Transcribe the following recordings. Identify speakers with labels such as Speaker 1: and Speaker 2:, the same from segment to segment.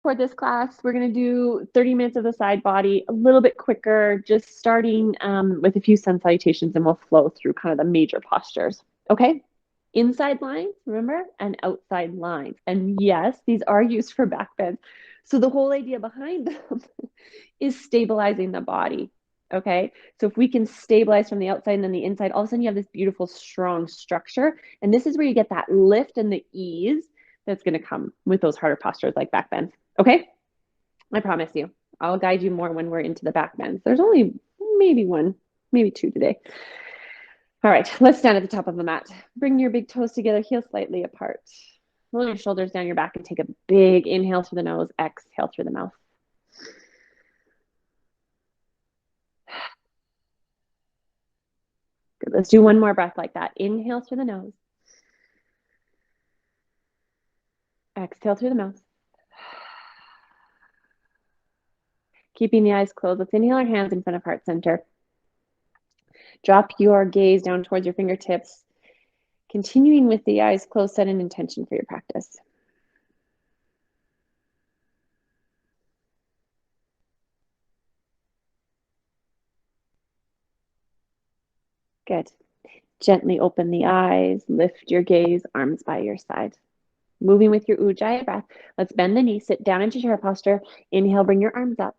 Speaker 1: for this class. We're going to do 30 minutes of the side body, a little bit quicker, just starting with a few sun salutations, and we'll flow through kind of the major postures. Okay? Inside lines, remember, and outside lines. And yes, these are used for back bends. So the whole idea behind them is stabilizing the body. Okay. So if we can stabilize from the outside and then the inside, all of a sudden you have this beautiful, strong structure. And this is where you get that lift and the ease that's going to come with those harder postures like back bends. Okay. I promise you, I'll guide you more when we're into the back bends. There's only maybe one, maybe two today. All right, let's stand at the top of the mat. Bring your big toes together, heels slightly apart. Roll your shoulders down your back and take a big inhale through the nose, exhale through the mouth. Good. Let's do one more breath like that. Inhale through the nose. Exhale through the mouth. Keeping the eyes closed, let's inhale our hands in front of heart center. Drop your gaze down towards your fingertips. Continuing with the eyes closed, set an intention for your practice. Good. Gently open the eyes, lift your gaze, arms by your side. Moving with your Ujjayi breath, let's bend the knee, sit down into chair posture. Inhale, bring your arms up.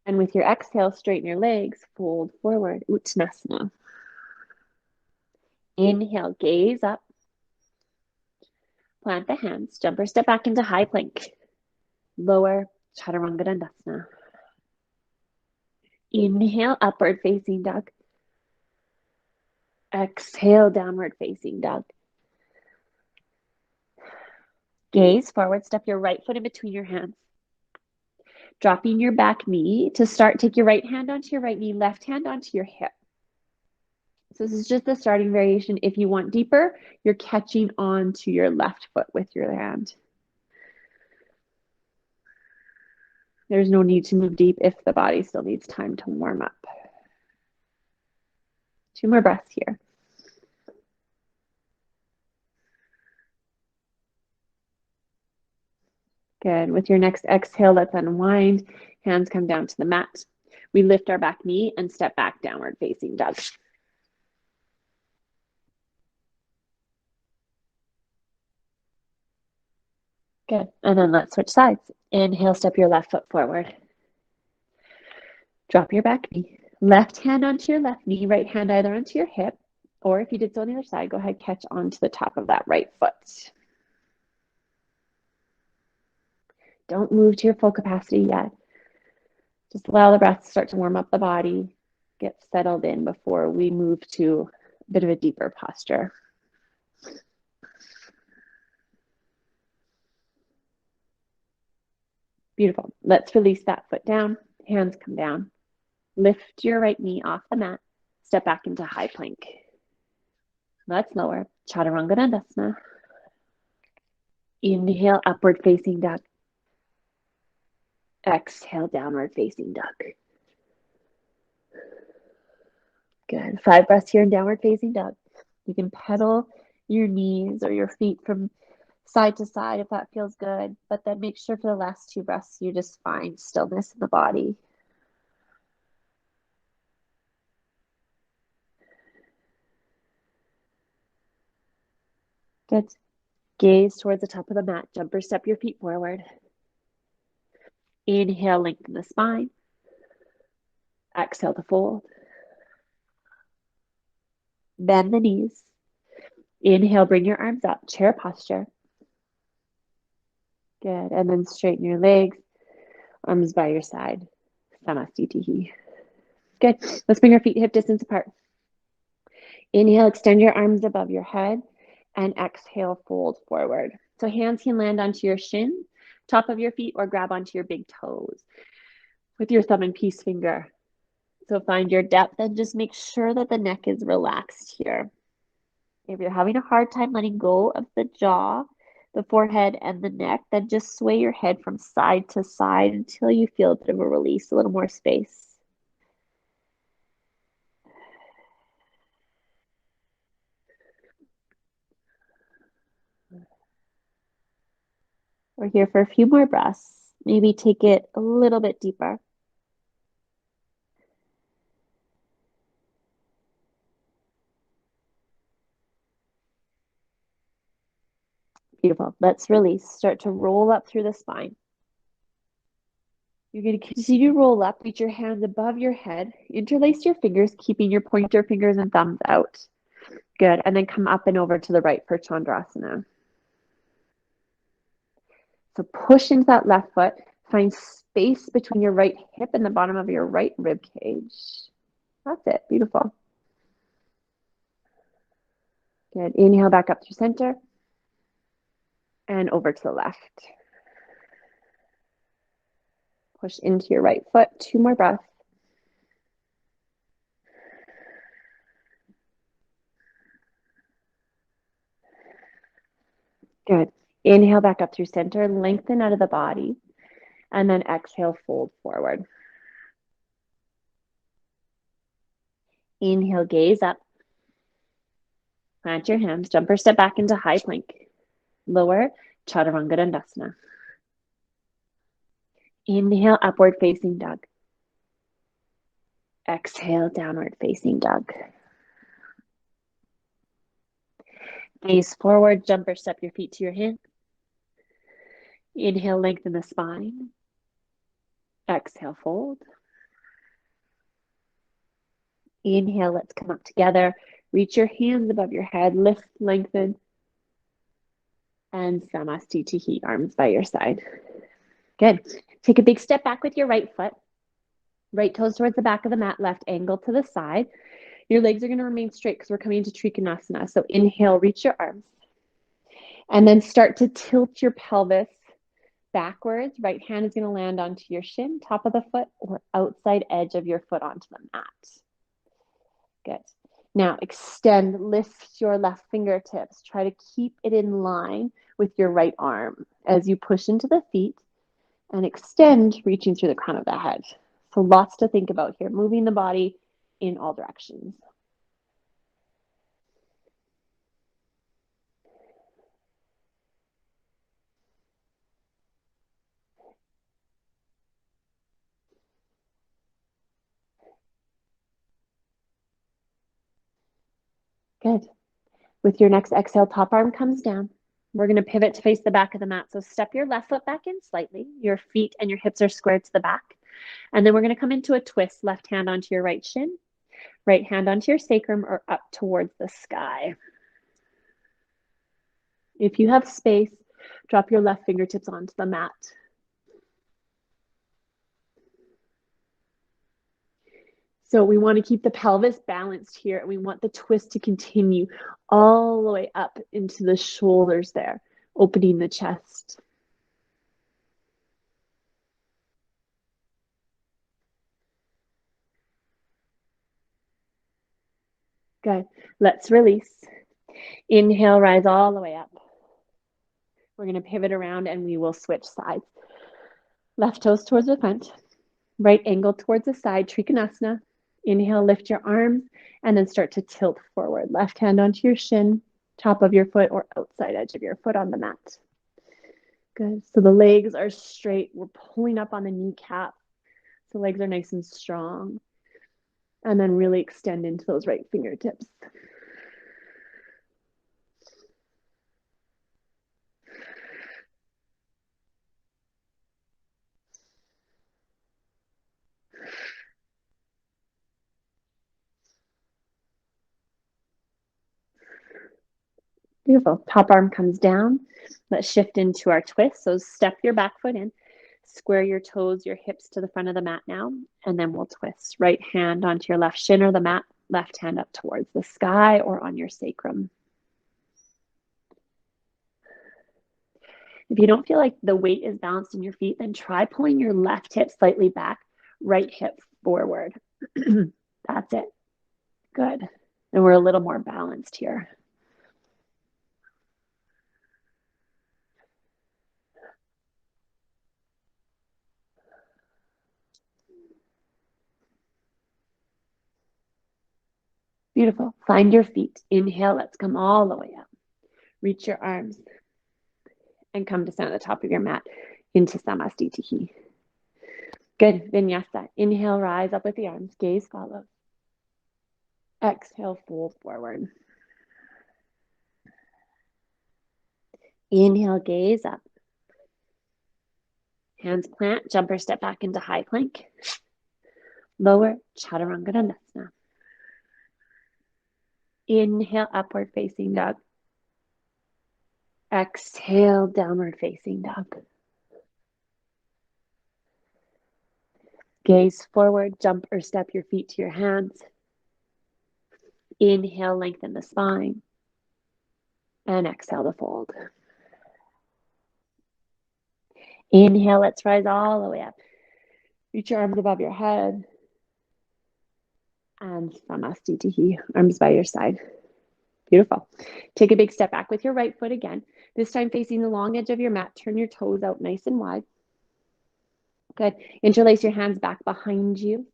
Speaker 1: And with your exhale, straighten your legs, fold forward, Uttanasana. Inhale, gaze up. Plant the hands, jump or step back into high plank. Lower, Chaturanga Dandasana. Inhale, upward facing dog. Exhale, downward facing dog. Gaze forward, step your right foot in between your hands. Dropping your back knee. To start, take your right hand onto your right knee, left hand onto your hip. So this is just the starting variation. If you want deeper, you're catching on to your left foot with your hand. There's no need to move deep if the body still needs time to warm up. 2 more breaths here. Good. With your next exhale, let's unwind. Hands come down to the mat. We lift our back knee and step back, downward facing dog. Good. And then let's switch sides. Inhale, step your left foot forward. Drop your back knee. Left hand onto your left knee, right hand either onto your hip, or if you did so on the other side, go ahead, catch onto the top of that right foot. Don't move to your full capacity yet. Just allow the breath to start to warm up the body, get settled in before we move to a bit of a deeper posture. Beautiful. Let's release that foot down. Hands come down. Lift your right knee off the mat. Step back into high plank. Let's lower. Chaturanga Dandasana. Inhale, upward facing dog. Exhale, downward facing dog. Good. 5 breaths here in downward facing dog. You can pedal your knees or your feet from side to side if that feels good, but then make sure for the last 2 breaths you just find stillness in the body. Good. Gaze towards the top of the mat. Jump or step your feet forward. Inhale, lengthen the spine. Exhale to fold. Bend the knees. Inhale, bring your arms up, chair posture. Good. And then straighten your legs, arms by your side. Samastitihi. Good. Let's bring our feet hip distance apart. Inhale, extend your arms above your head, and exhale, fold forward. So hands can land onto your shin, top of your feet, or grab onto your big toes with your thumb and peace finger. So find your depth and just make sure that the neck is relaxed here. If you're having a hard time letting go of the jaw, the forehead, and the neck, then just sway your head from side to side until you feel a bit of a release, a little more space. We're here for a few more breaths. Maybe take it a little bit deeper. Beautiful. Let's release. Start to roll up through the spine. You're going to continue to roll up, reach your hands above your head, interlace your fingers, keeping your pointer fingers and thumbs out. Good. And then come up and over to the right for Chandrasana. So push into that left foot. Find space between your right hip and the bottom of your right rib cage. That's it. Beautiful. Good. Inhale back up through center and over to the left. Push into your right foot. 2 more breaths. Good. Inhale back up through center. Lengthen out of the body. And then exhale, fold forward. Inhale, gaze up. Plant your hands. Jump or step back into high plank. Lower, Chaturanga Dandasana. Inhale, upward facing dog. Exhale, downward facing dog. Gaze forward, jump or step your feet to your hands. Inhale, lengthen the spine. Exhale, fold. Inhale, let's come up together. Reach your hands above your head, lift, lengthen. And Samastitihi, arms by your side. Good. Take a big step back with your right foot. Right toes towards the back of the mat, left ankle to the side. Your legs are going to remain straight because we're coming into Trikonasana. So inhale, reach your arms. And then start to tilt your pelvis backwards. Right hand is going to land onto your shin, top of the foot, or outside edge of your foot onto the mat. Good. Now extend, lift your left fingertips. Try to keep it in line with your right arm as you push into the feet and extend, reaching through the crown of the head. So lots to think about here, moving the body in all directions. Good. With your next exhale, top arm comes down. We're going to pivot to face the back of the mat. So step your left foot back in slightly. Your feet and your hips are squared to the back. And then we're going to come into a twist, left hand onto your right shin, right hand onto your sacrum or up towards the sky. If you have space, drop your left fingertips onto the mat. So we want to keep the pelvis balanced here, and we want the twist to continue all the way up into the shoulders there, opening the chest. Good. Let's release. Inhale, rise all the way up. We're going to pivot around and we will switch sides. Left toes towards the front, right ankle towards the side, Trikonasana. Inhale, lift your arms, and then start to tilt forward. Left hand onto your shin, top of your foot, or outside edge of your foot on the mat. Good. So the legs are straight. We're pulling up on the kneecap. So legs are nice and strong. And then really extend into those right fingertips. Beautiful. Top arm comes down. Let's shift into our twist. So step your back foot in. Square your toes, your hips to the front of the mat now, and then we'll twist. Right hand onto your left shin or the mat, left hand up towards the sky or on your sacrum. If you don't feel like the weight is balanced in your feet, then try pulling your left hip slightly back, right hip forward. That's it. Good. And we're a little more balanced here. Beautiful. Find your feet. Inhale. Let's come all the way up. Reach your arms. and come to stand at the top of your mat into Samastitihi. Good. Vinyasa. Inhale, rise up with the arms. Gaze follows. Exhale, fold forward. Inhale, gaze up. Hands plant, jump or step back into high plank. Lower, Chaturanga Dandasana. Inhale, upward facing dog. Exhale, downward facing dog. Gaze forward, jump or step your feet to your hands. Inhale, lengthen the spine. And exhale to fold. Inhale, let's rise all the way up. Reach your arms above your head. And Samastitihi, arms by your side. Beautiful. Take a big step back with your right foot again. This time facing the long edge of your mat. Turn your toes out nice and wide. Good. Interlace your hands back behind you.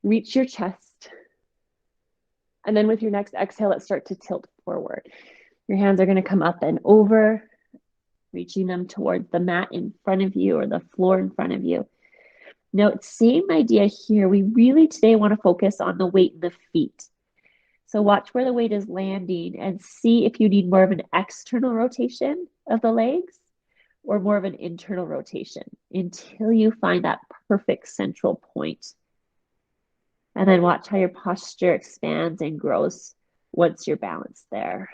Speaker 1: Reach your chest. And then with your next exhale, let's start to tilt forward. Your hands are going to come up and over, reaching them towards the mat in front of you or the floor in front of you. Now, same idea here. We really today want to focus on the weight in the feet. So watch where the weight is landing and see if you need more of an external rotation of the legs or more of an internal rotation until you find that perfect central point. And then watch how your posture expands and grows once you're balanced there.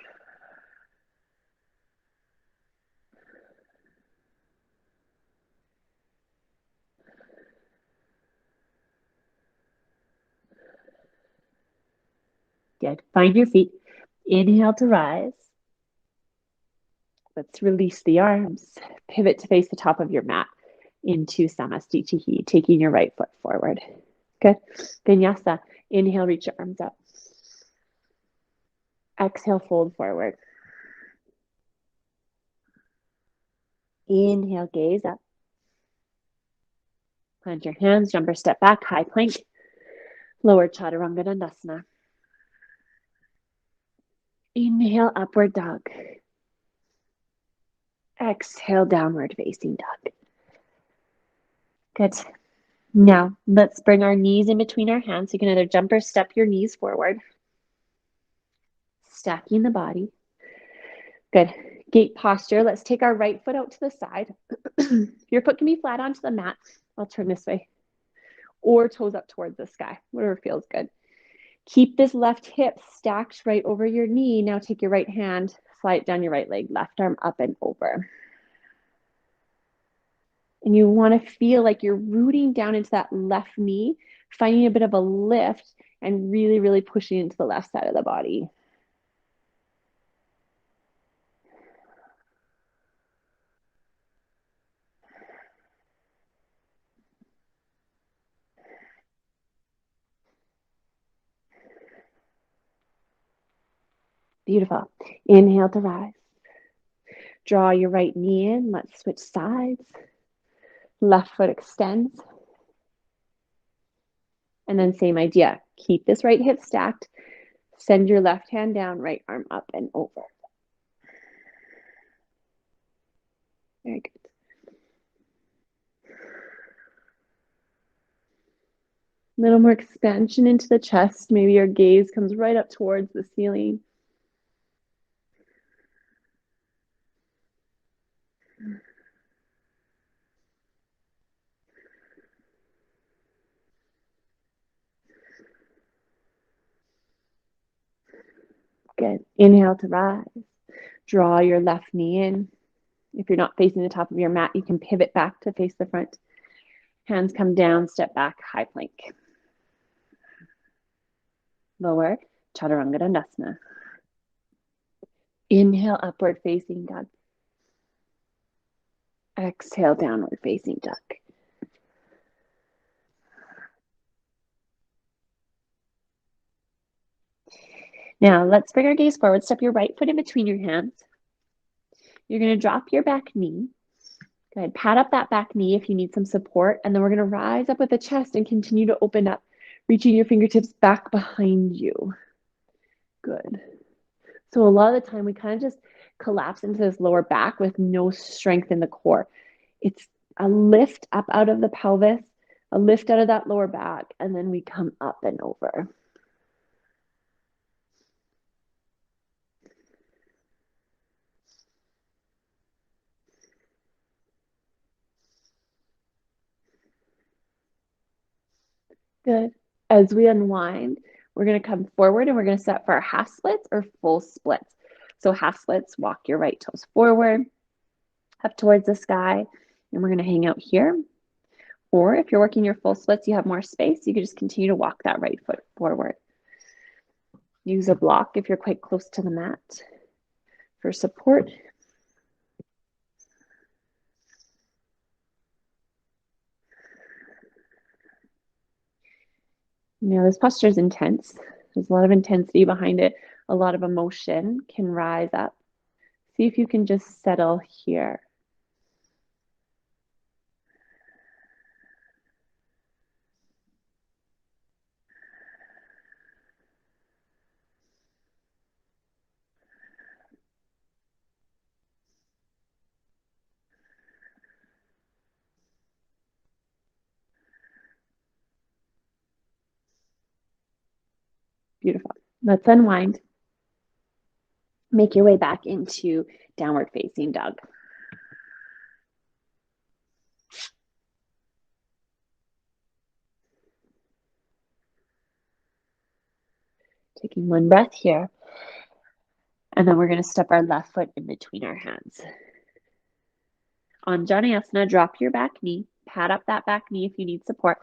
Speaker 1: Good. Find your feet. Inhale to rise. Let's release the arms. Pivot to face the top of your mat into Samastitihi, taking your right foot forward. Good. Vinyasa. Inhale, reach your arms up. Exhale, fold forward. Inhale, gaze up. Plant your hands, jump or step back, high plank. Lower Chaturanga Dandasana. Inhale, upward dog. Exhale, downward facing dog. Good. Now, let's bring our knees in between our hands. You can either jump or step your knees forward. Stacking the body. Good. Gate posture. Let's take our right foot out to the side. Your foot can be flat onto the mat. I'll turn this way. Or toes up towards the sky, whatever feels good. Keep this left hip stacked right over your knee. Now take your right hand, slide it down your right leg, left arm up and over. And you want to feel like you're rooting down into that left knee, finding a bit of a lift and really, really pushing into the left side of the body. Beautiful. Inhale to rise. Draw your right knee in. Let's switch sides. Left foot extends. And then same idea. Keep this right hip stacked. Send your left hand down, right arm up and over. Very good. A little more expansion into the chest. Maybe your gaze comes right up towards the ceiling. Good. Inhale to rise. Draw your left knee in. If you're not facing the top of your mat, you can pivot back to face the front. Hands come down, step back, high plank. Lower, Chaturanga Dandasana. Inhale, upward facing dog. Exhale, downward facing dog. Now, let's bring our gaze forward. Step your right foot in between your hands. You're going to drop your back knee. Go ahead, pat up that back knee if you need some support. And then we're going to rise up with the chest and continue to open up, reaching your fingertips back behind you. Good. So a lot of the time we kind of just collapse into this lower back with no strength in the core. It's a lift up out of the pelvis, a lift out of that lower back, and then we come up and over. Good. As we unwind, we're going to come forward and we're going to set for our half splits or full splits. So half splits, walk your right toes forward, up towards the sky, and we're going to hang out here. Or if you're working your full splits, you have more space, you can just continue to walk that right foot forward. Use a block if you're quite close to the mat for support. Now, this posture is intense. There's a lot of intensity behind it. A lot of emotion can rise up. See if you can just settle here. Beautiful. Let's unwind. Make your way back into downward facing dog. Taking one breath here. And then we're going to step our left foot in between our hands. On Janayasana, drop your back knee. Pat up that back knee if you need support.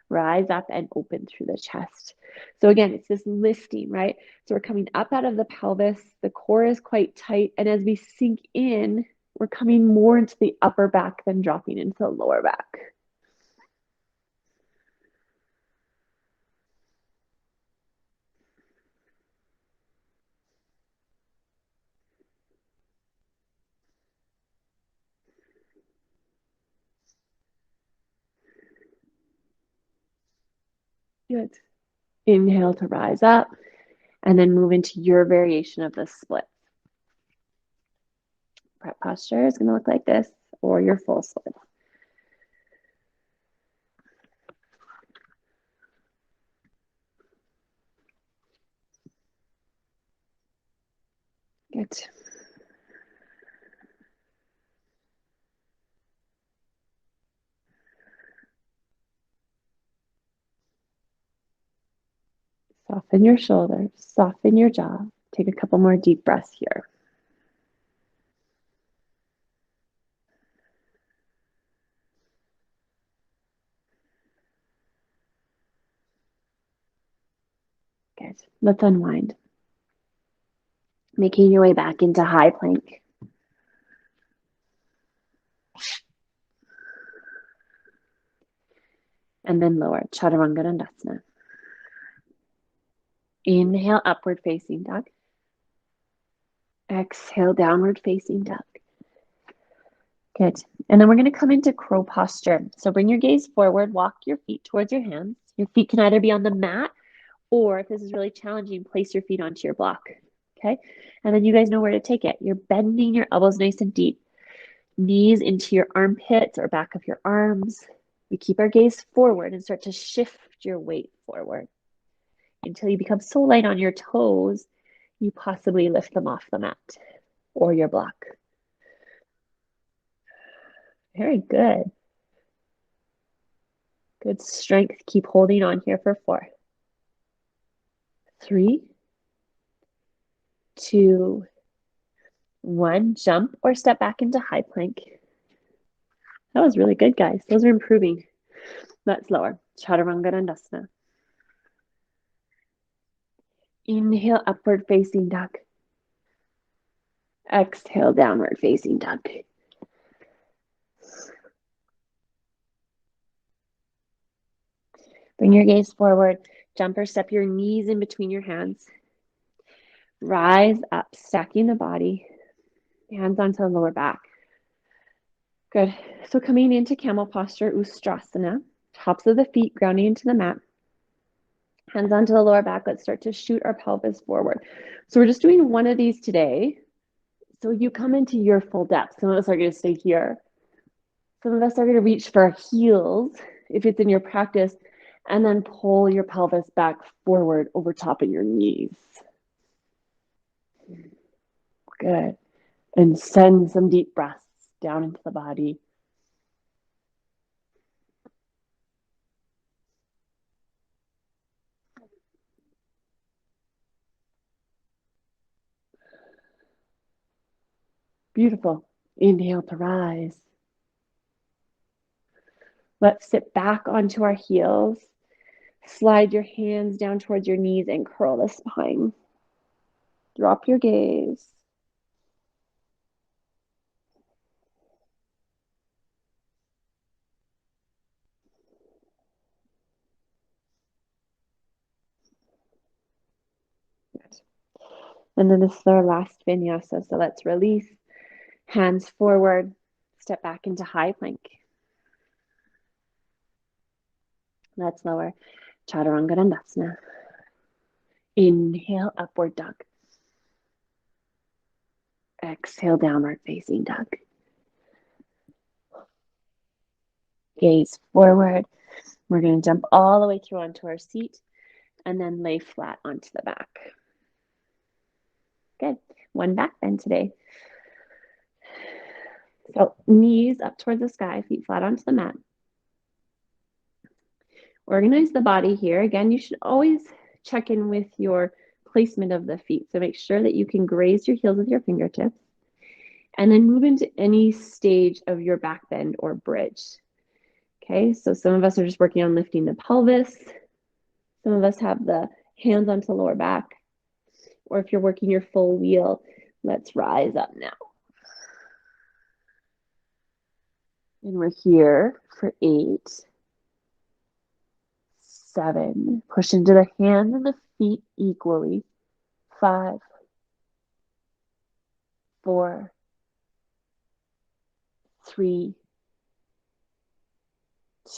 Speaker 1: Rise up and open through the chest. So again, it's this lifting, right? So we're coming up out of the pelvis. The core is quite tight. And as we sink in, we're coming more into the upper back than dropping into the lower back. Good. Inhale to rise up and then move into your variation of the split. Prep posture is going to look like this, or your full split. Good. Soften your shoulders, soften your jaw. Take a couple more deep breaths here. Good. Let's unwind. Making your way back into high plank. And then lower, Chaturanga Dandasana. Inhale, upward facing dog. Exhale, downward facing dog. Good. And then we're going to come into crow posture. So bring your gaze forward, walk your feet towards your hands. Your feet can either be on the mat, or if this is really challenging, place your feet onto your block. Okay. And then you guys know where to take it. You're bending your elbows nice and deep. Knees into your armpits or back of your arms. We keep our gaze forward and start to shift your weight forward until you become so light on your toes, you possibly lift them off the mat or your block. Very good. Good strength. Keep holding on here for 4, 3, 2, 1. Jump or step back into high plank. That was really good, guys. Those are improving. That's lower. Chaturanga Dandasana. Inhale, upward facing dog. Exhale, downward facing dog. Bring your gaze forward. Jump or step your knees in between your hands. Rise up, stacking the body. Hands onto the lower back. Good. So coming into camel posture, Ustrasana. Tops of the feet grounding into the mat. Hands onto the lower back. Let's start to shoot our pelvis forward. So we're just doing one of these today. So you come into your full depth. Some of us are going to stay here. Some of us are going to reach for our heels if it's in your practice, and then pull your pelvis back forward over top of your knees. Good. And send some deep breaths down into the body. Beautiful. Inhale to rise. Let's sit back onto our heels. Slide your hands down towards your knees and curl the spine. Drop your gaze. Good. And then this is our last vinyasa. So let's release. Hands forward. Step back into high plank. Let's lower. Chaturanga Dandasana. Inhale, upward dog. Exhale, downward facing dog. Gaze forward. We're going to jump all the way through onto our seat and then lay flat onto the back. Good. One back bend today. So knees up towards the sky, feet flat onto the mat. Organize the body here. Again, you should always check in with your placement of the feet. So make sure that you can graze your heels with your fingertips. And then move into any stage of your back bend or bridge. Okay, so some of us are just working on lifting the pelvis. Some of us have the hands onto the lower back. Or if you're working your full wheel, let's rise up now. And we're here for 8, 7. Push into the hands and the feet equally. 5, 4, 3,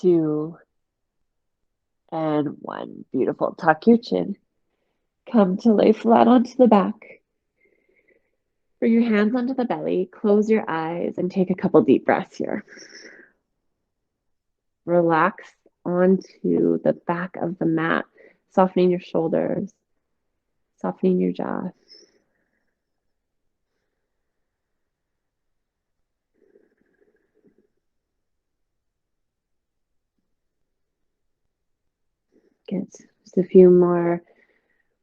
Speaker 1: 2, and 1. Beautiful. Tuck your chin. Come to lay flat onto the back. Bring your hands onto the belly. Close your eyes and take a couple deep breaths here. Relax onto the back of the mat, softening your shoulders, softening your jaw. Good. Just a few more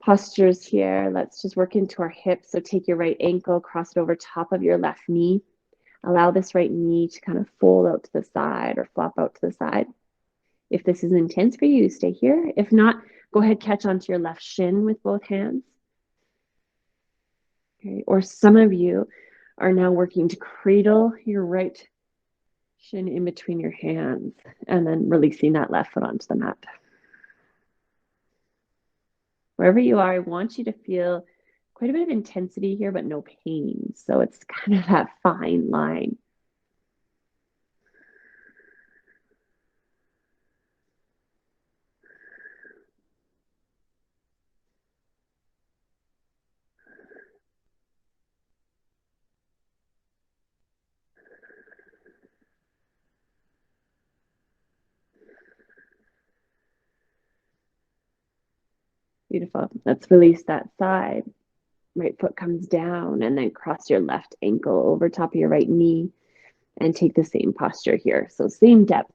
Speaker 1: postures here. Let's just work into our hips. So take your right ankle, cross it over top of your left knee. Allow this right knee to kind of fold out to the side or flop out to the side. If this is intense for you, stay here. If not, go ahead, catch onto your left shin with both hands. Okay. Or some of you are now working to cradle your right shin in between your hands and then releasing that left foot onto the mat. Wherever you are, I want you to feel quite a bit of intensity here, but no pain. So it's kind of that fine line. Beautiful. Let's release that side. Right foot comes down and then cross your left ankle over top of your right knee and take the same posture here. So same depth.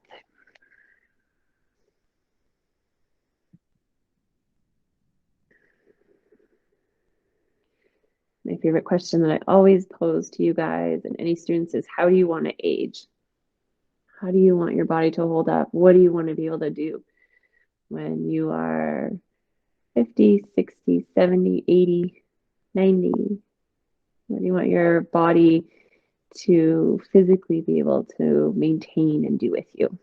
Speaker 1: My favorite question that I always pose to you guys and any students is, how do you want to age? How do you want your body to hold up? What do you want to be able to do when you are 50, 60, 70, 80, 90? What do you want your body to physically be able to maintain and do with you?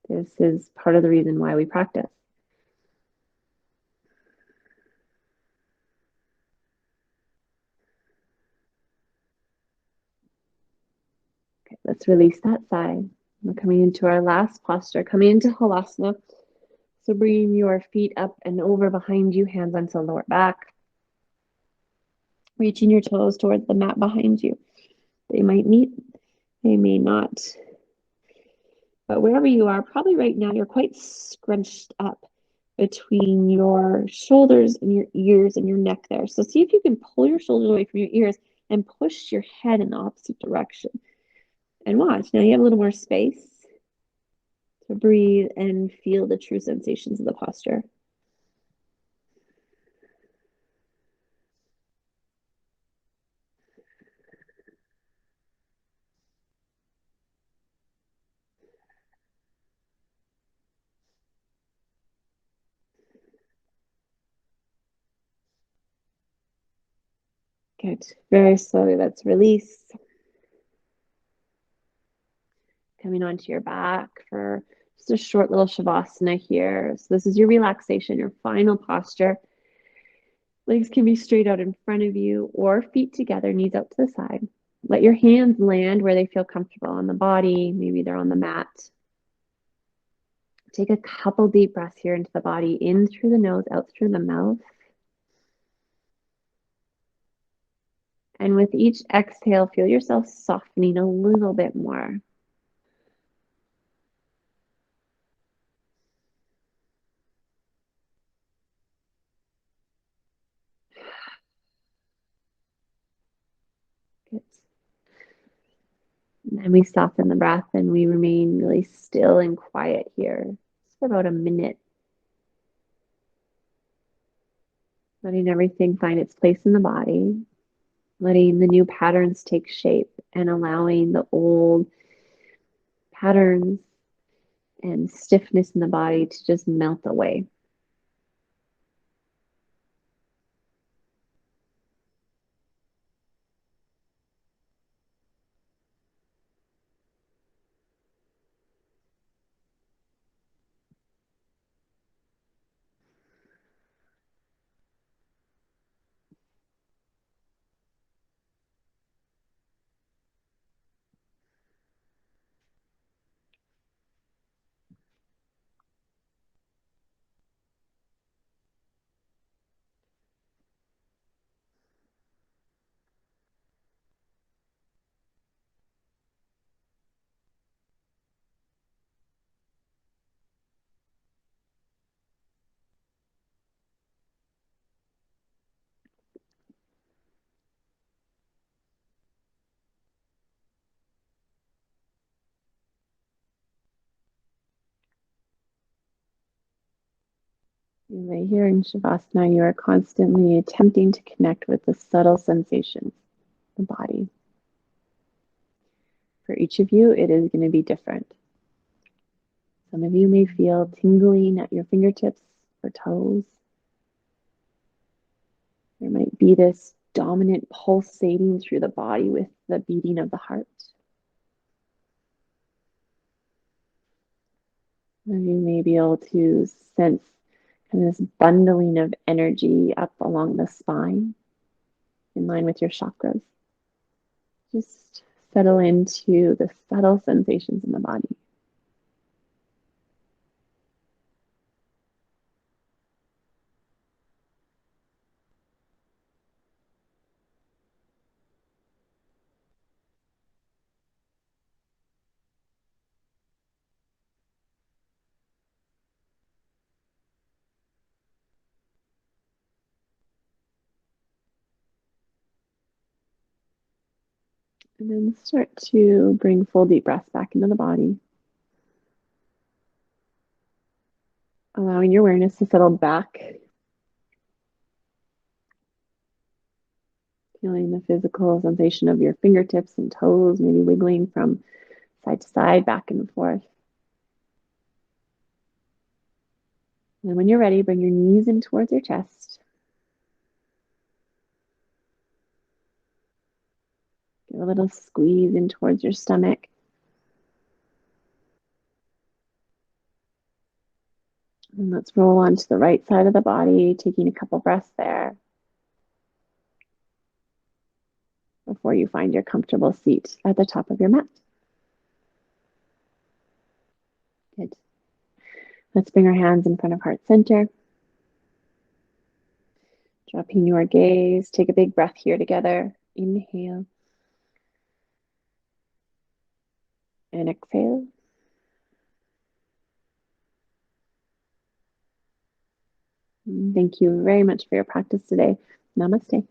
Speaker 1: This is part of the reason why we practice. Okay, let's release that side. We're coming into our last posture, coming into Halasana. So bringing your feet up and over behind you, hands onto the lower back. reaching your toes towards the mat behind you. They might meet, they may not. But wherever you are, probably right now, you're quite scrunched up between your shoulders and your ears and your neck there. So see if you can pull your shoulders away from your ears and push your head in the opposite direction. And watch. Now you have a little more space to breathe and feel the true sensations of the posture. Good. Very slowly, let's release. Coming onto your back for just a short little shavasana here. So this is your relaxation, your final posture. Legs can be straight out in front of you or feet together, knees out to the side. Let your hands land where they feel comfortable on the body. Maybe they're on the mat. Take a couple deep breaths here into the body, in through the nose, out through the mouth. And with each exhale, feel yourself softening a little bit more. Good. And then we soften the breath and we remain really still and quiet here just for about a minute. Letting everything find its place in the body. Letting the new patterns take shape and allowing the old patterns and stiffness in the body to just melt away. And right here in Shavasana, you are constantly attempting to connect with the subtle sensations of the body. For each of you, it is going to be different. Some of you may feel tingling at your fingertips or toes. There might be this dominant pulsating through the body with the beating of the heart. Some of you may be able to sense kind of this bundling of energy up along the spine in line with your chakras. Just settle into the subtle sensations in the body. And then start to bring full deep breaths back into the body. Allowing your awareness to settle back. Feeling the physical sensation of your fingertips and toes, maybe wiggling from side to side, back and forth. And then when you're ready, bring your knees in towards your chest. Give a little squeeze in towards your stomach. And let's roll onto the right side of the body, taking a couple breaths there before you find your comfortable seat at the top of your mat. Good. Let's bring our hands in front of heart center. Dropping your gaze. Take a big breath here together. Inhale and exhale. Thank you very much for your practice today. Namaste.